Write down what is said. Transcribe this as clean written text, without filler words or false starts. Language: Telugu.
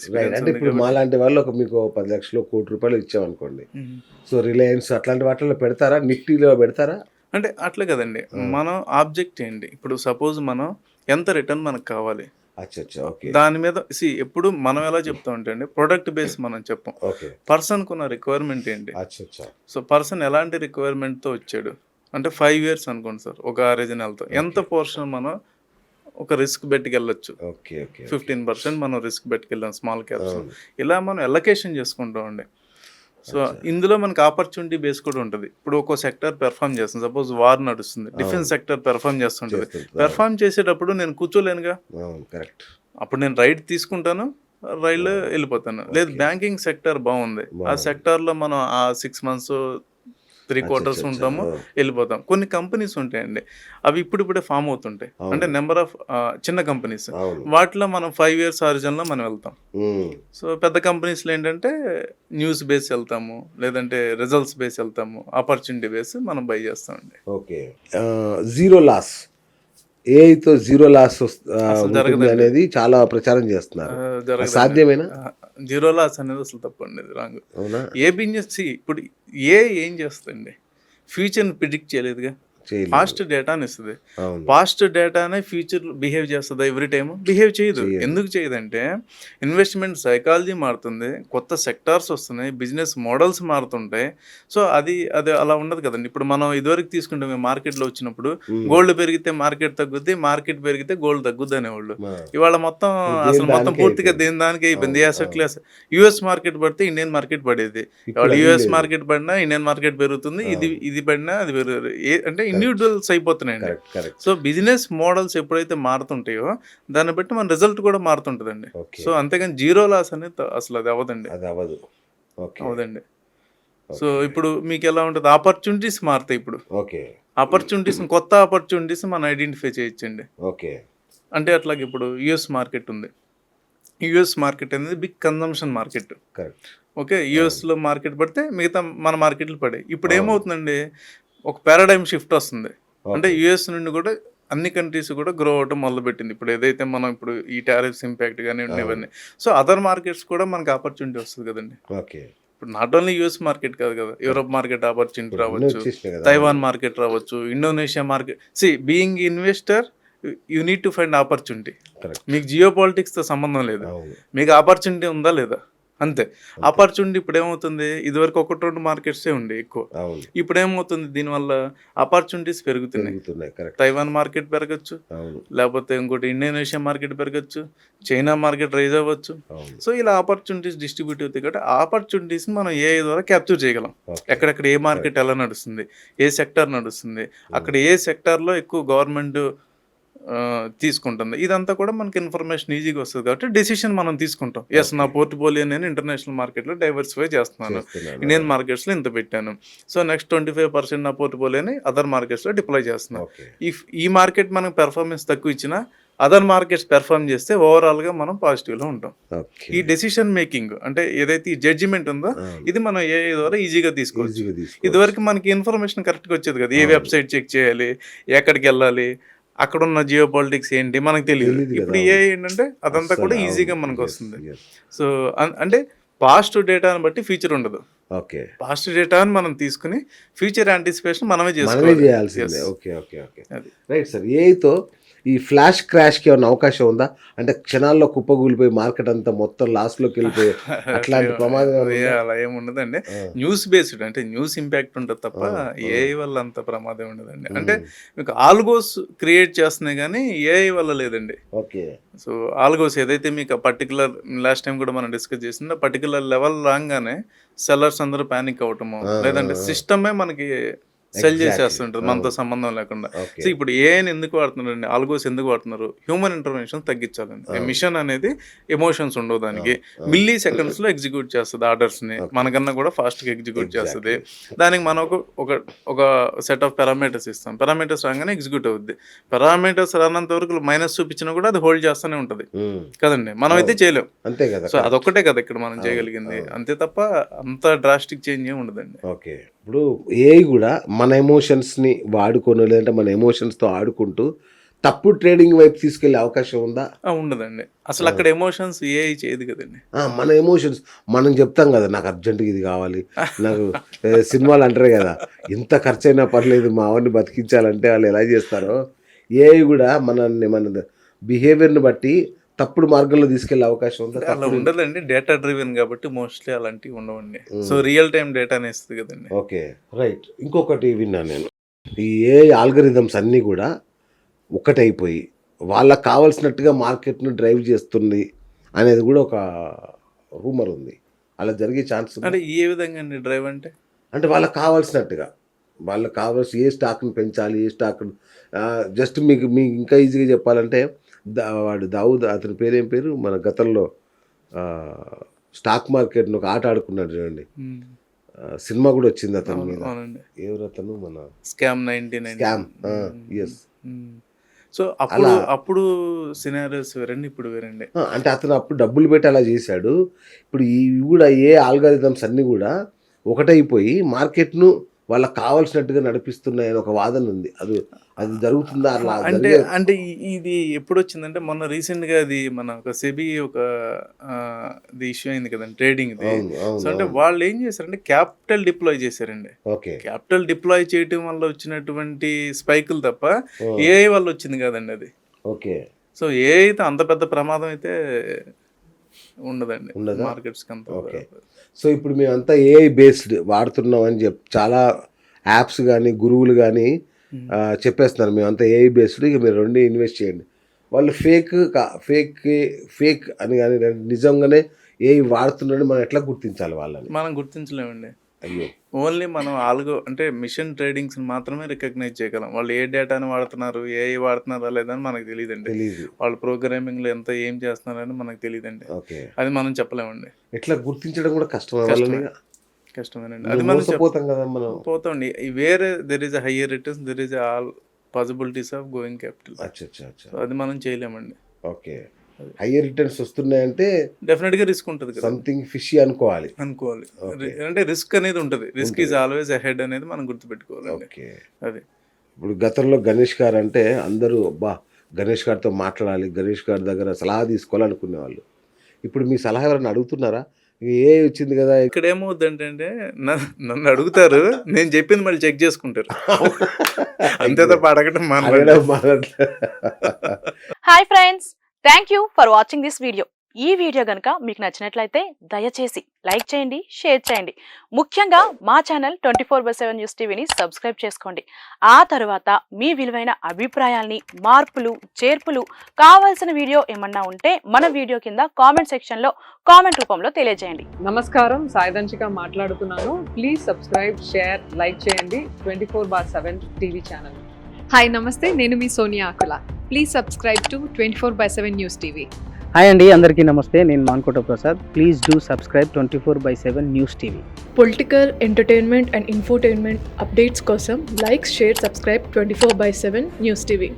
ఎక్స్పీరియన్స్ అంటే ఉంది ఇప్పుడు కాబట్టి. మాలాంటి వాళ్ళు మీకు 10 లక్షలు, కోటి రూపాయలు ఇచ్చామనుకోండి. మ్మ్. సో రిలయన్స్ అట్లాంటి వాటిలో పెడతారా? నిఫ్టీలో పెడతారా? అంటే అట్లే కదండి, మనం ఆబ్జెక్ట్ ఏంటి, ఇప్పుడు సపోజ్ మనం ఎంత రిటర్న్ మనకు కావాలి అచ్చా, ఓకే. దాని మీద ఎప్పుడు మనం ఎలా చెప్తాం అంటే అండి, ప్రొడక్ట్ బేస్ మనం చెప్పం, ఓకే. పర్సన్కు ఉన్న రిక్వైర్మెంట్ ఏంటి. అచ్చా, సో పర్సన్ ఎలాంటి రిక్వైర్మెంట్తో వచ్చాడు అంటే 5 years అనుకోండి సార్, ఒక యావరేజ్ నెలతో ఎంత పోర్షన్ మనం ఒక రిస్క్ పెట్టుకెళ్ళొచ్చు. Okay, okay. 15% మనం రిస్క్ పెట్టుకెళ్ళాం స్మాల్ క్యాప్స్. అవును. ఇలా మనం ఎలకేషన్ చేసుకుంటామండి. సో అచ్చా. ఇందులో మనకి ఆపర్చునిటీ బేస్ కూడా ఉంటుంది. ఇప్పుడు ఒక్కో సెక్టర్ పెర్ఫామ్ చేస్తుంది, సపోజ్ వార్ నడుస్తుంది, డిఫెన్స్ సెక్టర్ పెర్ఫామ్ చేస్తుంటుంది. పెర్ఫామ్ చేసేటప్పుడు నేను కూర్చోలేనుగా, కరెక్ట్. అప్పుడు నేను రైడ్ తీసుకుంటాను, రైల్లో వెళ్ళిపోతాను. లేదు బ్యాంకింగ్ సెక్టర్ బాగుంది, ఆ సెక్టార్లో మనం ఆ 6 months 3 quarters ఉంటాము, వెళ్ళిపోతాం. కొన్ని కంపెనీస్ ఉంటాయండి, అవి ఇప్పుడిప్పుడే ఫామ్ అవుతుంటాయి, అంటే నెంబర్ ఆఫ్ చిన్న కంపెనీస్, వాటిలో మనం 5 years ఆరిజిన్లో మనం వెళ్తాం. సో పెద్ద కంపెనీస్లో ఏంటంటే న్యూస్ బేస్ వెళ్తాము, లేదంటే రిజల్ట్స్ బేస్ వెళ్తాము, ఆపర్చునిటీ బేస్ మనం బై చేస్తామండి. ఓకే. జీరో లాస్, ఏఐతో జీరో లాస్ అనేది చాలా ప్రచారం చేస్తున్నారు. సాధ్యమేనా? జీరో లాస్ అనేది అసలు తప్పండి, అది రాంగ్. అవునా? ఏ బిజినెస్ ఇప్పుడు ఏం చేస్తుంది, ఫ్యూచర్ని ప్రిడిక్ట్ చేయలేదుగా, పాస్ట్ డేటాని ఇస్తుంది. పాస్ట్ డేటానే ఫ్యూచర్ బిహేవ్ చేస్తుందా ఎవ్రీ టైమ్? బిహేవ్ చేయదు. ఎందుకు చేయదంటే ఇన్వెస్ట్మెంట్ సైకాలజీ మారుతుంది, కొత్త సెక్టార్స్ వస్తున్నాయి, బిజినెస్ మోడల్స్ మారుతుంటాయి. సో అది అలా ఉండదు కదండి. ఇప్పుడు మనం ఇదివరకు తీసుకుంటే మేము మార్కెట్లో వచ్చినప్పుడు గోల్డ్ పెరిగితే మార్కెట్ తగ్గుద్ది, మార్కెట్ పెరిగితే గోల్డ్ తగ్గుద్ది అనేవాళ్ళు. ఇవాళ మొత్తం పూర్తిగా దేని దానికి అయిపోయింది. అసెట్ క్లాస్ యుఎస్ మార్కెట్ పడితే ఇండియన్ మార్కెట్ పడేది, ఇవాళ యుఎస్ మార్కెట్ పడినా ఇండియన్ మార్కెట్ పెరుగుతుంది, ఇది పడినా అది పెరుగుతుంది. అంటే ఇండివిజువల్స్ అయిపోతున్నాయండి. సో బిజినెస్ మోడల్స్ ఎప్పుడైతే మారుతుంటాయో దాన్ని బట్టి మన రిజల్ట్ కూడా మారుతుంటుందండి. సో అంతేగాని జీరో లాస్ అనేది అసలు అది అవ్వదండి. అవదండి. సో ఇప్పుడు మీకు ఎలా ఉంటుంది, ఆపర్చునిటీస్ మారుతాయి. ఇప్పుడు ఆపర్చునిటీస్, కొత్త ఆపర్చునిటీస్ మనం ఐడెంటిఫై చేయొచ్చండి. అంటే అట్లాగే ఇప్పుడు యుఎస్ మార్కెట్ ఉంది, యుఎస్ మార్కెట్ అనేది బిగ్ కన్జంప్షన్ మార్కెట్. ఓకే, యుఎస్లో మార్కెట్ పడితే మిగతా మన మార్కెట్లు పడాయి. ఇప్పుడు ఏమవుతుందండి, ఒక పారాడైమ్ షిఫ్ట్ వస్తుంది. అంటే యుఎస్ నుండి కూడా అన్ని కంట్రీస్ కూడా గ్రో అవడం మొదలుపెట్టింది. ఇప్పుడు ఏదైతే మనం ఇప్పుడు ఈ టారిఫ్స్ ఇంపాక్ట్ కానీ ఉండేవన్నీ, సో అదర్ మార్కెట్స్ కూడా మనకి ఆపర్చునిటీ వస్తుంది కదండి. ఇప్పుడు నాట్ ఓన్లీ యూఎస్ మార్కెట్ కాదు కదా, యూరోప్ మార్కెట్ ఆపర్చునిటీ రావచ్చు, తైవాన్ మార్కెట్ రావచ్చు, Indonesia market. Being investor you need to find opportunity. మీకు జియో పాలిటిక్స్తో సంబంధం లేదు, మీకు ఆపర్చునిటీ ఉందా లేదా అంతే. ఆపర్చునిటీ ఇప్పుడు ఏమవుతుంది, ఇదివరకు 1-2 మార్కెట్సే ఉండే ఎక్కువ, ఇప్పుడు ఏమవుతుంది, దీనివల్ల ఆపర్చునిటీస్ పెరుగుతున్నాయి. తైవాన్ మార్కెట్ పెరగచ్చు, లేకపోతే ఇంకోటి ఇండోనేషియా మార్కెట్ పెరగచ్చు, చైనా మార్కెట్ రైజ్ అవ్వచ్చు. సో ఇలా ఆపర్చునిటీస్ డిస్ట్రిబ్యూట్ అవుతాయి కాబట్టి ఆపర్చునిటీస్ని మనం ఏఐ ద్వారా క్యాప్చర్ చేయగలం. ఎక్కడెక్కడ ఏ మార్కెట్ ఎలా నడుస్తుంది, ఏ సెక్టార్ నడుస్తుంది, అక్కడ ఏ సెక్టార్లో ఎక్కువ గవర్నమెంట్ తీసుకుంటుంది, ఇదంతా కూడా మనకి ఇన్ఫర్మేషన్ ఈజీగా వస్తుంది కాబట్టి డెసిషన్ మనం తీసుకుంటాం. ఎస్, నా పోర్ట్ఫోలియో నేను ఇంటర్నేషనల్ మార్కెట్లో డైవర్సిఫై చేస్తున్నాను, ఇండియన్ మార్కెట్స్లో ఇంత పెట్టాను, సో నెక్స్ట్ 25% నా పోర్ట్ఫోలియోని అదర్ మార్కెట్స్లో డిప్లాయ్ చేస్తున్నాను. ఈ మార్కెట్ మనకు పెర్ఫార్మెన్స్ తక్కువ ఇచ్చినా అదర్ మార్కెట్స్ పెర్ఫార్మ్ చేస్తే ఓవరాల్గా మనం పాజిటివ్లో ఉంటాం. ఈ డెసిషన్ మేకింగ్ అంటే ఏదైతే ఈ జడ్జిమెంట్ ఉందో ఇది మనం ఏఐ ద్వారా ఈజీగా తీసుకోవచ్చు. ఇదివరకు మనకి ఇన్ఫర్మేషన్ కరెక్ట్గా వచ్చేది కదా, ఏ వెబ్సైట్ చెక్ చేయాలి, ఎక్కడికి వెళ్ళాలి, అక్కడ ఉన్న జియో పాలిటిక్స్ ఏంటి మనకు తెలియదు. ఇప్పుడు ఏ ఏంటంటే అదంతా కూడా ఈజీగా మనకు వస్తుంది. సో అంటే పాస్ట్ డేటాని బట్టి ఫ్యూచర్ ఉండదు, పాస్ట్ డేటాని మనం తీసుకుని ఫ్యూచర్ యాంటిసిపేషన్ మనమే చేయాల్సిందే. Right sir. ఏఐతో ఈ ఫ్లాష్ క్రాష్కి ఏమైనా అవకాశం ఉందా? అంటే క్షణాల్లో కుప్పగూలిపోయి మార్కెట్ అంతా మొత్తం లాస్లోకి వెళ్ళిపోయి అట్లాంటి ప్రమాదం? అలా ఏముండదండి, న్యూస్ బేస్డ్ అంటే న్యూస్ ఇంపాక్ట్ ఉంటుంది తప్ప ఏఐ వల్ల అంత ప్రమాదం ఉండదండి. అంటే మీకు ఆల్గోస్ క్రియేట్ చేస్తున్నాయి కానీ ఏఐ వల్ల లేదండి. సో ఆల్గోస్ ఏదైతే మీకు పర్టికులర్, లాస్ట్ టైం కూడా మనం డిస్కస్ చేసింది, పర్టికులర్ లెవెల్ రాగానే సెల్లర్స్ అందరూ ప్యానిక్ అవటము, లేదంటే సిస్టమే మనకి సెల్ చేసేస్తుంటారు మనతో సంబంధం లేకుండా. సో ఇప్పుడు ఏఐని ఎందుకు వాడుతున్నారండి, ఆల్గోస్ ఎందుకు వాడుతున్నారు, హ్యూమన్ ఇంటర్వెన్షన్ తగ్గించాలండి. మిషన్ అనేది ఎమోషన్స్ ఉండవు, దానికి మిల్లీ సెకండ్స్లో ఎగ్జిక్యూట్ చేస్తుంది ఆర్డర్స్ని, మనకన్నా కూడా ఫాస్ట్గా ఎగ్జిక్యూట్ చేస్తుంది. దానికి మనం ఒక సెట్ ఆఫ్ పారామీటర్స్ ఇస్తాం, పారామీటర్స్ రాగానే ఎగ్జిక్యూట్ అవుద్ది. పారామీటర్స్ రానంత వరకు మైనస్ చూపించినా కూడా అది హోల్డ్ చేస్తూనే ఉంటుంది కదండి, మనం అయితే చేయలేం. అంతే కదా. సో అదొక్కటే కదా ఇక్కడ మనం చేయగలిగింది, అంతే తప్ప అంత డ్రాస్టిక్ చేంజ్ ఏమి ఉండదండి. ఇప్పుడు ఏఐ కూడా మన ఎమోషన్స్ని వాడుకొని, లేదంటే మన ఎమోషన్స్తో ఆడుకుంటూ తప్పుడు ట్రేడింగ్ వైపు తీసుకెళ్లే అవకాశం ఉందా? ఉండదండి. అసలు అక్కడ ఎమోషన్స్ ఏఐ చేయదు కదండి. మన ఎమోషన్స్ మనం చెప్తాం కదా, నాకు అర్జెంటుగా ఇది కావాలి, నాకు సినిమాలు అంటారు కదా, ఎంత ఖర్చు అయినా పర్లేదు మా వాడిని బతికించాలంటే వాళ్ళు ఎలా చేస్తారో, ఏఐ కూడా మన బిహేవియర్ని బట్టి తప్పుడు మార్గంలో తీసుకెళ్లే అవకాశం ఉందా? అలా ఉండదండి. డేటా డ్రివెన్ కాబట్టి మోస్ట్లీ అలాంటివి ఉండవండి. సో రియల్ టైం డేటానే ఇస్తుంది కదండి. Okay, right. ఇంకొకటి విన్నాను నేను, ఈ ఏఐ ఆల్గరిథమ్స్ అన్నీ కూడా ఒకటైపోయి వాళ్ళకి కావాల్సినట్టుగా మార్కెట్ను డ్రైవ్ చేస్తుంది అనేది కూడా ఒక రూమర్ ఉంది. అలా జరిగే ఛాన్స్ అంటే ఏ విధంగా అండి డ్రైవ్ అంటే? అంటే వాళ్ళకి కావాల్సినట్టుగా, వాళ్ళకి కావాల్సి ఏ స్టాక్ని పెంచాలి, ఏ స్టాక్ను జస్ట్ మీకు ఇంకా ఈజీగా చెప్పాలంటే వాడు దావుద్, అతని పేరేం పేరు, మన గతంలో స్టాక్ మార్కెట్ను ఒక ఆట ఆడుకున్నాడు చూడండి, సినిమా కూడా వచ్చింది అతని మీద. ఎవరు అతను? మన స్కామ్ 99. Scam, yes. సో అప్పుడు సినారియోస్ వేరండి, ఇప్పుడు వేరండి. అంటే అతను అప్పుడు డబ్బులు పెట్టి అలా చేశాడు. ఇప్పుడు ఇవి కూడా ఏ ఆల్గారిథమ్స్ అన్నీ కూడా ఒకటైపోయి మార్కెట్ను వాళ్ళకి కావాల్సినట్టుగా నడిపిస్తున్నాయని ఒక వాదన ఉంది. అది జరుగుతుందా? అలా అంటే ఇది ఎప్పుడు వచ్చిందంటే మొన్న రీసెంట్గా అది మన ఒక సెబీ ఒక ఇష్యూ అయింది కదండి, ట్రేడింగ్. సో అంటే వాళ్ళు ఏం చేశారంటే క్యాపిటల్ డిప్లాయ్ చేశారండి. క్యాపిటల్ డిప్లాయ్ చేయటం వల్ల వచ్చినటువంటి స్పైకులు తప్ప ఏఐ వల్ల వచ్చింది కాదండి అది. ఓకే. సో ఏఐ అయితే అంత పెద్ద ప్రమాదం అయితే ఉండదండి మార్కెట్స్కి అంత. ఓకే. సో ఇప్పుడు మేమంతా ఏఐ బేస్డ్ వాడుతున్నాం అని చాలా యాప్స్ కానీ గురువులు కానీ చెప్పేస్తున్నారు, మేమంతా ఏఐ బేస్డ్, ఇక మీరు రెండు ఇన్వెస్ట్ చేయండి. వాళ్ళు ఫేక్ అని కానీ నిజంగానే ఏఐ వాడుతున్నాడని మనం ఎట్లా గుర్తించాలి వాళ్ళని? మనం గుర్తించలేమండి. అయ్యో, ఓన్లీ మనం అంటే మిషన్ ట్రేడింగ్స్ మాత్రమే రికగ్నైజ్ చేయగలం. వాళ్ళు ఏ డేటాని వాడుతున్నారు, ఏఐ వాడుతున్నారా లేదని మనకు తెలియదండి. వాళ్ళు ప్రోగ్రామింగ్ లో ఏం చేస్తున్నారని మనకు తెలియదండి. అది మనం చెప్పలేమండి. ఎట్లా గుర్తించడం కూడా కష్టమేనండి. అది మనం పోతాం కదా, మనం పోతాండి. వేరే there is a higher returns, there is all possibilities of going capital. అది మనం చేయలేమండి. ఓకే. హయ్యర్ రిటర్న్స్ వస్తున్నాయంటే డెఫినెట్ గా రిస్క్ ఉంటుంది కదా, సంథింగ్ ఫిషీ అనుకోవాలి. అంటే రిస్క్ అనేది ఉంటుంది. రిస్క్ ఈజ్ ఆల్వేస్ అహెడ్ అనేది మనం గుర్తుపెట్టుకోవాలి. ఓకే. అది ఇప్పుడు గతంలో గణేష్ గారు అంటే అందరూ గణేష్ గారితో మాట్లాడాలి, గణేష్ గారి దగ్గర సలహా తీసుకోవాలనుకునే వాళ్ళు. ఇప్పుడు మీ సలహా ఎవరైనా అడుగుతున్నారా? ఏ వచ్చింది కదా. ఇక్కడ ఏమవుద్దంటే నన్ను అడుగుతారు, నేను చెప్పింది మళ్ళీ చెక్ చేసుకుంటారు, అంతే తప్ప అడగడం hi friends, thank you for watching this video. ఈ వీడియో గనుక మీకు నచ్చినట్లయితే దయచేసి లైక్ చేయండి, షేర్ చేయండి. ముఖ్యంగా మా ఛానల్ 24/7 న్యూస్ టీవీని సబ్స్క్రైబ్ చేసుకోండి. ఆ తర్వాత మీ విలువైన అభిప్రాయాల్ని, మార్పులు, చేర్పులు, కావాల్సిన వీడియో ఏమన్నా ఉంటే మన వీడియో కింద కామెంట్ సెక్షన్లో కామెంట్ రూపంలో తెలియజేయండి. నమస్కారం, సాయిదంచిక మాట్లాడుతున్నాను. ప్లీజ్ సబ్స్క్రైబ్, షేర్, లైక్ చేయండి 24/7 టీవీ ఛానల్. హాయ్ నమస్తే, నేను మీ Sonia Akula. Please subscribe to 24/7 news TV. Hi అండి, అందరికీ నమస్తే, నేను Mankota Prasad. Please do subscribe 24/7 news TV. Political, entertainment and infotainment updates కోసం like, share, subscribe 24/7 news TV.